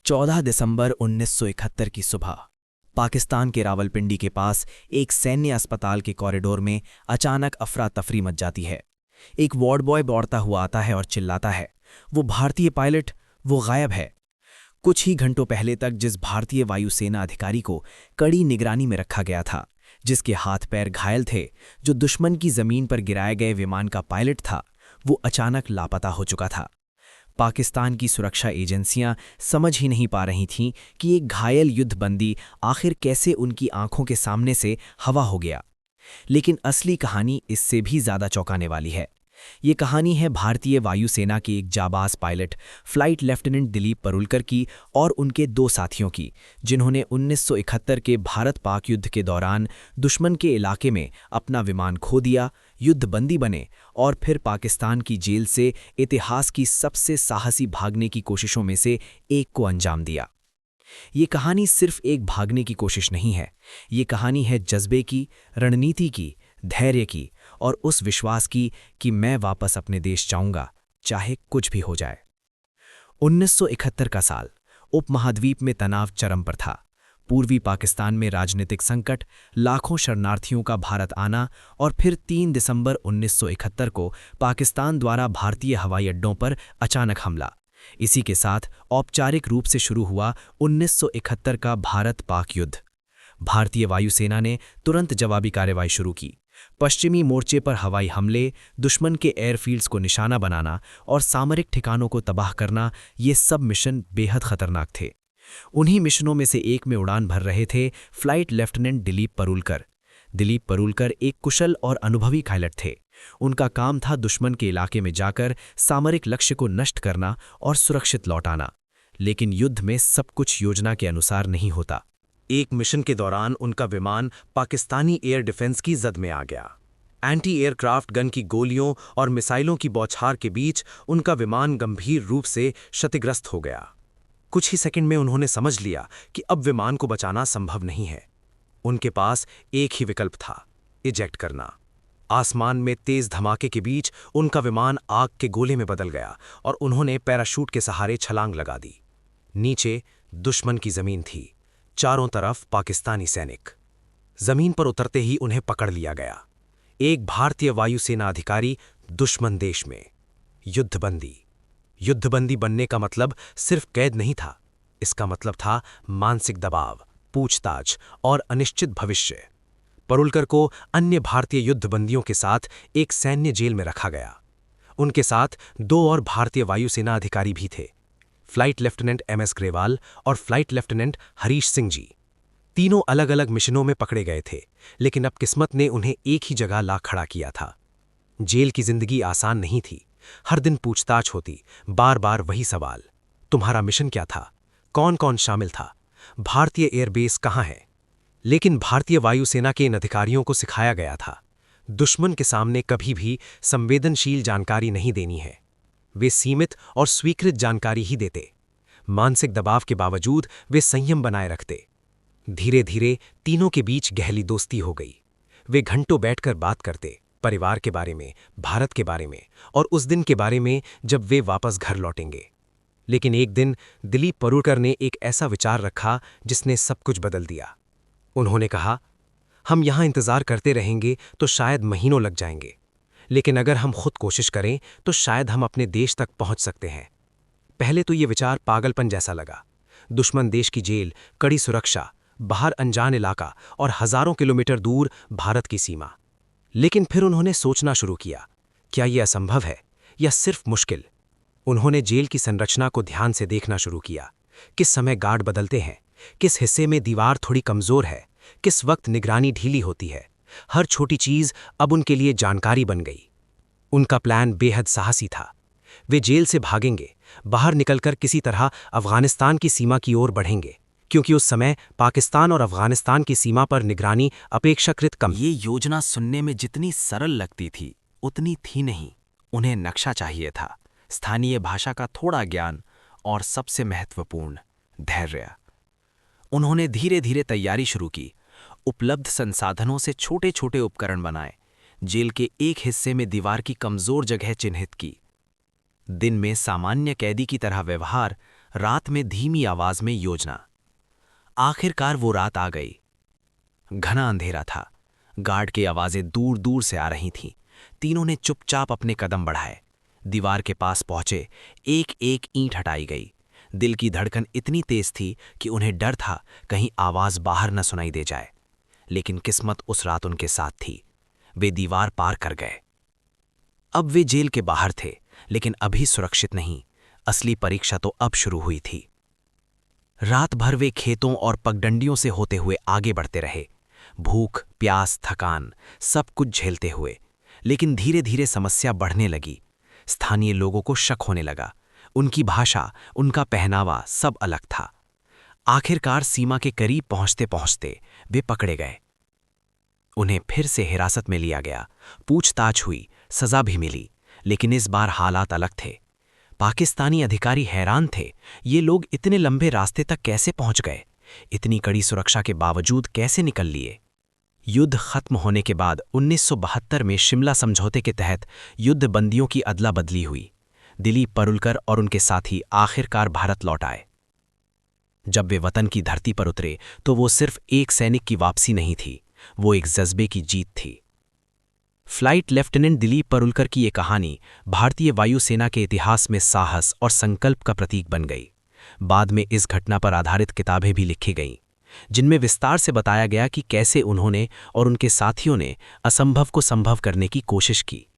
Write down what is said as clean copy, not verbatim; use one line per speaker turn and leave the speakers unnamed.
14 दिसंबर 1971 की सुबह पाकिस्तान के रावलपिंडी के पास एक सैन्य अस्पताल के कॉरिडोर में अचानक अफरा तफरी मच जाती है। एक वार्ड बॉय दौड़ता हुआ आता है और चिल्लाता है, वो भारतीय पायलट, वो गायब है। कुछ ही घंटों पहले तक जिस भारतीय वायुसेना अधिकारी को कड़ी निगरानी में रखा गया था, जिसके हाथ पैर घायल थे, जो दुश्मन की जमीन पर गिराए गए विमान का पायलट था, वो अचानक लापता हो चुका था। पाकिस्तान की सुरक्षा एजेंसियां समझ ही नहीं पा रही थीं कि एक घायल युद्धबंदी आखिर कैसे उनकी आंखों के सामने से हवा हो गया। लेकिन असली कहानी इससे भी ज्यादा चौंकाने वाली है। ये कहानी है भारतीय वायुसेना के एक जाबाज पायलट फ्लाइट लेफ्टिनेंट दिलीप परुलकर की और उनके दो साथियों की, जिन्होंने 1971 के भारत-पाक युद्ध के दौरान दुश्मन के इलाके में अपना विमान खो दिया, युद्धबंदी बने और फिर पाकिस्तान की जेल से इतिहास की सबसे साहसी भागने की कोशिशों में से एक को अंजाम दिया। ये कहानी सिर्फ एक भागने की कोशिश नहीं है, ये कहानी है जज्बे की, रणनीति की, धैर्य की और उस विश्वास की कि मैं वापस अपने देश जाऊंगा, चाहे कुछ भी हो जाए। 1971 का साल उपमहाद्वीप में तनाव चरम पर था। पूर्वी पाकिस्तान में राजनीतिक संकट, लाखों शरणार्थियों का भारत आना और फिर 3 दिसंबर 1971 को पाकिस्तान द्वारा भारतीय हवाई अड्डों पर अचानक हमला। इसी के साथ औपचारिक रूप से शुरू हुआ 1971 का भारत-पाक युद्ध। भारतीय वायुसेना ने तुरंत जवाबी कार्रवाई शुरू की। पश्चिमी मोर्चे पर हवाई हमले, दुश्मन के एयरफील्ड्स को निशाना बनाना और सामरिक ठिकानों को तबाह करना, ये सब मिशन बेहद खतरनाक थे। उन्हीं मिशनों में से एक में उड़ान भर रहे थे फ्लाइट लेफ्टिनेंट दिलीप परुलकर। दिलीप परुलकर एक कुशल और अनुभवी पायलट थे। उनका काम था दुश्मन के इलाके में जाकर सामरिक लक्ष्य को नष्ट करना और सुरक्षित लौटाना। लेकिन युद्ध में सब कुछ योजना के अनुसार नहीं होता। एक मिशन के दौरान उनका विमान पाकिस्तानी एयर डिफेंस की जद में आ गया। एंटी एयरक्राफ्ट गन की गोलियों और मिसाइलों की बौछार के बीच उनका विमान गंभीर रूप से क्षतिग्रस्त हो गया। कुछ ही सेकंड में उन्होंने समझ लिया कि अब विमान को बचाना संभव नहीं है। उनके पास एक ही विकल्प था, इजेक्ट करना। आसमान में तेज धमाके के बीच उनका विमान आग के गोले में बदल गया और उन्होंने पैराशूट के सहारे छलांग लगा दी। नीचे दुश्मन की जमीन थी, चारों तरफ पाकिस्तानी सैनिक। जमीन पर उतरते ही उन्हें पकड़ लिया गया। एक भारतीय वायुसेना अधिकारी दुश्मन देश में। युद्धबंदी। युद्धबंदी बनने का मतलब सिर्फ कैद नहीं था, इसका मतलब था मानसिक दबाव, पूछताछ और अनिश्चित भविष्य। परुलकर को अन्य भारतीय युद्धबंदियों के साथ एक सैन्य जेल में रखा गया। उनके साथ 2 और भारतीय वायुसेना अधिकारी भी थे, फ्लाइट लेफ्टिनेंट MS ग्रेवाल और फ्लाइट लेफ्टिनेंट हरीश सिंह जी। तीनों अलग अलग मिशनों में पकड़े गए थे, लेकिन अब किस्मत ने उन्हें एक ही जगह ला खड़ा किया था। जेल की जिंदगी आसान नहीं थी। हर दिन पूछताछ होती, बार बार वही सवाल, तुम्हारा मिशन क्या था, कौन कौन शामिल था, भारतीय एयरबेस कहाँ है। लेकिन भारतीय वायुसेना के इन अधिकारियों को सिखाया गया था, दुश्मन के सामने कभी भी संवेदनशील जानकारी नहीं देनी है। वे सीमित और स्वीकृत जानकारी ही देते। मानसिक दबाव के बावजूद वे संयम बनाए रखते। धीरे धीरे तीनों के बीच गहरी दोस्ती हो गई। वे घंटों बैठकर बात करते, परिवार के बारे में, भारत के बारे में और उस दिन के बारे में जब वे वापस घर लौटेंगे। लेकिन एक दिन दिलीप परुलकर ने एक ऐसा विचार रखा जिसने सब कुछ बदल दिया। उन्होंने कहा, हम यहां इंतजार करते रहेंगे तो शायद महीनों लग जाएंगे, लेकिन अगर हम खुद कोशिश करें तो शायद हम अपने देश तक पहुंच सकते हैं। पहले तो ये विचार पागलपन जैसा लगा। दुश्मन देश की जेल, कड़ी सुरक्षा, बाहर अनजान इलाका और हजारों किलोमीटर दूर भारत की सीमा। लेकिन फिर उन्होंने सोचना शुरू किया, क्या यह असंभव है या सिर्फ मुश्किल। उन्होंने जेल की संरचना को ध्यान से देखना शुरू किया। किस समय गार्ड बदलते हैं, किस हिस्से में दीवार थोड़ी कमजोर है, किस वक्त निगरानी ढीली होती है। हर छोटी चीज अब उनके लिए जानकारी बन गई। उनका प्लान बेहद साहसी था। वे जेल से भागेंगे, बाहर निकलकर किसी तरह अफगानिस्तान की सीमा की ओर बढ़ेंगे, क्योंकि उस समय पाकिस्तान और अफगानिस्तान की सीमा पर निगरानी अपेक्षाकृत कम। ये योजना सुनने में जितनी सरल लगती थी, उतनी थी नहीं। उन्हें नक्शा चाहिए था, स्थानीय भाषा का थोड़ा ज्ञान और सबसे महत्वपूर्ण, धैर्य। उन्होंने धीरे धीरे तैयारी शुरू की। उपलब्ध संसाधनों से छोटे छोटे उपकरण बनाए, जेल के एक हिस्से में दीवार की कमजोर जगह चिन्हित की। दिन में सामान्य कैदी की तरह व्यवहार, रात में धीमी आवाज में योजना। आखिरकार वो रात आ गई। घना अंधेरा था। गार्ड की आवाजें दूर दूर से आ रही थीं। तीनों ने चुपचाप अपने कदम बढ़ाए। दीवार के पास पहुंचे। एक एक ईंट हटाई गई। दिल की धड़कन इतनी तेज थी कि उन्हें डर था कहीं आवाज बाहर न सुनाई दे जाए। लेकिन किस्मत उस रात उनके साथ थी। वे दीवार पार कर गए। अब वे जेल के बाहर थे, लेकिन अभी सुरक्षित नहीं। असली परीक्षा तो अब शुरू हुई थी। रात भर वे खेतों और पगडंडियों से होते हुए आगे बढ़ते रहे। भूख, प्यास, थकान, सब कुछ झेलते हुए। लेकिन धीरे धीरे समस्या बढ़ने लगी। स्थानीय लोगों को शक होने लगा। उनकी भाषा, उनका पहनावा सब अलग था। आखिरकार सीमा के करीब पहुंचते पहुंचते वे पकड़े गए। उन्हें फिर से हिरासत में लिया गया। पूछताछ हुई, सजा भी मिली। लेकिन इस बार हालात अलग थे। पाकिस्तानी अधिकारी हैरान थे। ये लोग इतने लंबे रास्ते तक कैसे पहुंच गए? इतनी कड़ी सुरक्षा के बावजूद कैसे निकल लिए? युद्ध खत्म होने के बाद 1972 में शिमला समझौते के तहत युद्ध बंदियों की अदला बदली हुई। दिलीप परुलकर और उनके साथी आखिरकार भारत लौट आए। जब वे वतन की धरती पर उतरे तो वो सिर्फ एक सैनिक की वापसी नहीं थी, वो एक जज्बे की जीत थी। फ्लाइट लेफ्टिनेंट दिलीप परुलकर की ये कहानी भारतीय वायुसेना के इतिहास में साहस और संकल्प का प्रतीक बन गई। बाद में इस घटना पर आधारित किताबें भी लिखी गईं, जिनमें विस्तार से बताया गया कि कैसे उन्होंने और उनके साथियों ने असंभव को संभव करने की कोशिश की।